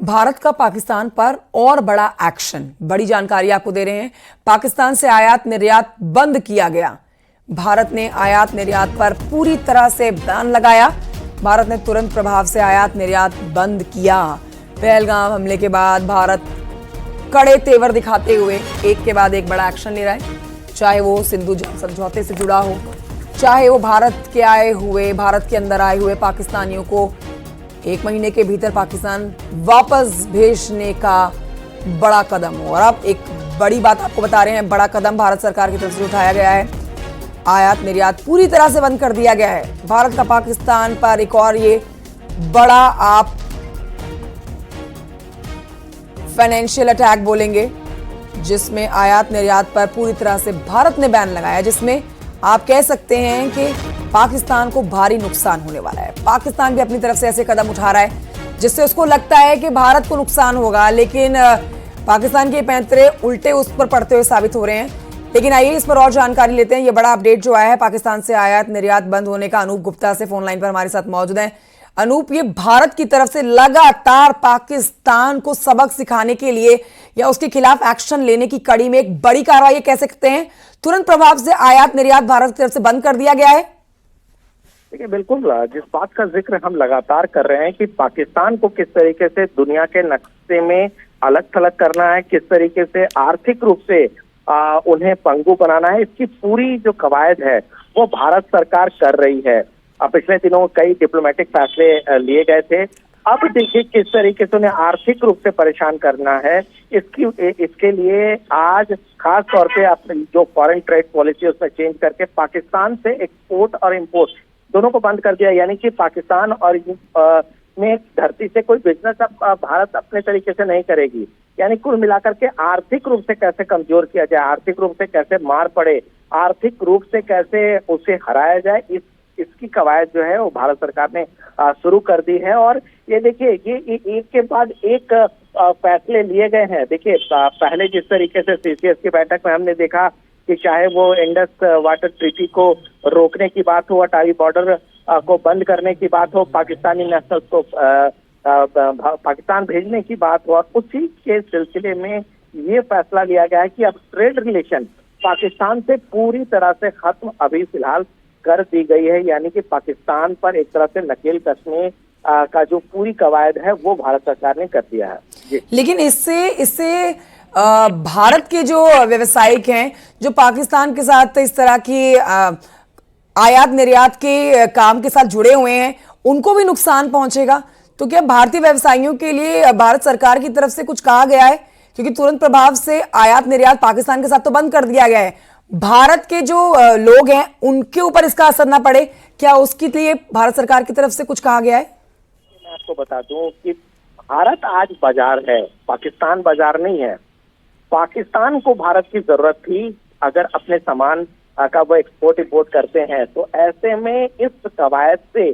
भारत का पाकिस्तान पर और बड़ा एक्शन। बड़ी जानकारी आपको दे रहे हैं। पाकिस्तान से आयात निर्यात बंद किया गया। भारत ने आयात निर्यात पर पूरी तरह से बैन लगाया। भारत ने तुरंत प्रभाव से आयात निर्यात बंद किया। पहलगाम हमले के बाद भारत कड़े तेवर दिखाते हुए एक के बाद एक बड़ा एक्शन ले रहा है। चाहे वो सिंधु समझौते से जुड़ा हो, चाहे वो भारत के अंदर आए हुए पाकिस्तानियों को 1 महीने के भीतर पाकिस्तान वापस भेजने का बड़ा कदम हो। और अब एक बड़ी बात आपको बता रहे हैं, बड़ा कदम भारत सरकार की तरफ से उठाया गया है। आयात निर्यात पूरी तरह से बंद कर दिया गया है। भारत का पाकिस्तान पर एक और ये बड़ा आप फाइनेंशियल अटैक बोलेंगे, जिसमें आयात निर्यात पर पूरी तरह से भारत ने बैन लगाया, जिसमें आप कह सकते हैं कि पाकिस्तान को भारी नुकसान होने वाला है। पाकिस्तान भी अपनी तरफ से ऐसे कदम उठा रहा है जिससे उसको लगता है कि भारत को नुकसान होगा, लेकिन पाकिस्तान के पैंतरे उल्टे उस पर पड़ते हुए साबित हो रहे हैं। लेकिन आइए इस पर और जानकारी लेते हैं। ये बड़ा अपडेट जो आया है पाकिस्तान से आयात निर्यात बंद होने का, अनूप गुप्ता से फोन लाइन पर हमारे साथ मौजूद हैं। अनूप, ये भारत की तरफ से लगातार पाकिस्तान को सबक सिखाने के लिए या उसके खिलाफ एक्शन लेने की कड़ी में एक बड़ी कार्रवाई कह सकते हैं। तुरंत प्रभाव से आयात निर्यात भारत की तरफ से बंद कर दिया गया है। देखिए, बिल्कुल जिस बात का जिक्र हम लगातार कर रहे हैं कि पाकिस्तान को किस तरीके से दुनिया के नक्शे में अलग थलग करना है, किस तरीके से आर्थिक रूप से उन्हें पंगु बनाना है, इसकी पूरी जो कवायद है वो भारत सरकार कर रही है। पिछले दिनों कई डिप्लोमेटिक फैसले लिए गए थे। अब देखिए किस तरीके से उन्हें आर्थिक रूप से परेशान करना है। इसके लिए आज खास तौर पे अपनी जो फॉरेन ट्रेड पॉलिसी उसमें चेंज करके पाकिस्तान से एक्सपोर्ट और इंपोर्ट दोनों को बंद कर दिया। यानी कि पाकिस्तान और में धरती से कोई बिजनेस अब भारत अपने तरीके से नहीं करेगी। यानी कुल मिलाकर के आर्थिक रूप से कैसे कमजोर किया जाए, आर्थिक रूप से कैसे मार पड़े, आर्थिक रूप से कैसे उसे हराया जाए, इसकी कवायद जो है वो भारत सरकार ने शुरू कर दी है। और ये देखिए, ये एक के बाद एक फैसले लिए गए हैं। देखिए, पहले जिस तरीके से सीसीएस की बैठक में हमने देखा कि चाहे वो इंडस वाटर ट्रीटी को रोकने की बात हो, अटारी बॉर्डर को बंद करने की बात हो, पाकिस्तानी नेशनल्स को पाकिस्तान भेजने की बात हो, उसी के सिलसिले में ये फैसला लिया गया है कि अब ट्रेड रिलेशन पाकिस्तान से पूरी तरह से खत्म अभी फिलहाल कर दी गई है। यानी कि पाकिस्तान पर एक तरह से नकेल कसने का जो पूरी कवायद है वो भारत सरकार ने कर दिया है। लेकिन इससे भारत के जो व्यवसायिक हैं जो पाकिस्तान के साथ इस तरह की आयात निर्यात के काम के साथ जुड़े हुए हैं, उनको भी नुकसान पहुंचेगा। तो क्या भारतीय व्यवसायियों के लिए भारत सरकार की तरफ से कुछ कहा गया है? क्योंकि तुरंत प्रभाव से आयात निर्यात पाकिस्तान के साथ तो बंद कर दिया गया है, भारत के जो लोग हैं उनके ऊपर इसका असर ना पड़े, क्या उसके लिए भारत सरकार की तरफ से कुछ कहा गया है? मैं आपको बता दूं कि भारत आज बाजार है, पाकिस्तान बाजार नहीं है। पाकिस्तान को भारत की जरूरत थी अगर अपने सामान का वो एक्सपोर्ट इंपोर्ट करते हैं, तो ऐसे में इस कवायद से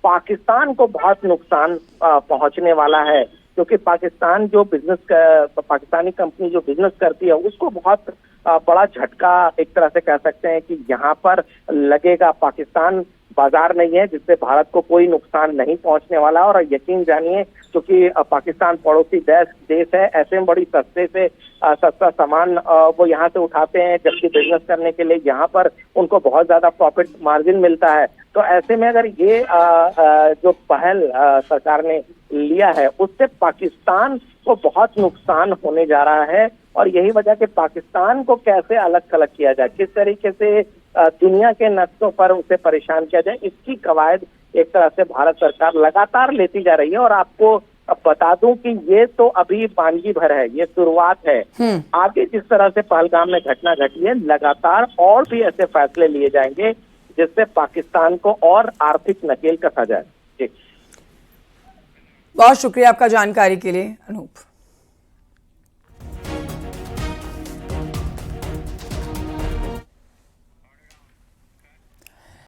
पाकिस्तान को बहुत नुकसान पहुंचने वाला है। क्योंकि पाकिस्तान जो पाकिस्तानी कंपनी जो बिजनेस करती है उसको बहुत बड़ा झटका एक तरह से कह सकते हैं कि यहाँ पर लगेगा। पाकिस्तान बाजार नहीं है जिससे भारत को कोई नुकसान नहीं पहुंचने वाला। और यकीन जानिए, क्योंकि पाकिस्तान पड़ोसी देश है, ऐसे में बड़ी सस्ते से सस्ता सामान वो यहाँ से उठाते हैं, जबकि बिजनेस करने के लिए यहाँ पर उनको बहुत ज्यादा प्रॉफिट मार्जिन मिलता है। तो ऐसे में अगर ये जो पहल सरकार ने लिया है उससे पाकिस्तान को बहुत नुकसान होने जा रहा है। और यही वजह कि पाकिस्तान को कैसे अलग थलग किया जाए, किस तरीके से दुनिया के नक्शों पर उसे परेशान किया जाए, इसकी कवायद एक तरह से भारत सरकार लगातार लेती जा रही है। और आपको बता दूं कि ये तो अभी पानगी भर है, ये शुरुआत है। आगे जिस तरह से पहलगाम में घटना घटी है, लगातार और भी ऐसे फैसले लिए जाएंगे जिससे पाकिस्तान को और आर्थिक नकेल कसा जाए। बहुत शुक्रिया आपका जानकारी के लिए अनूप।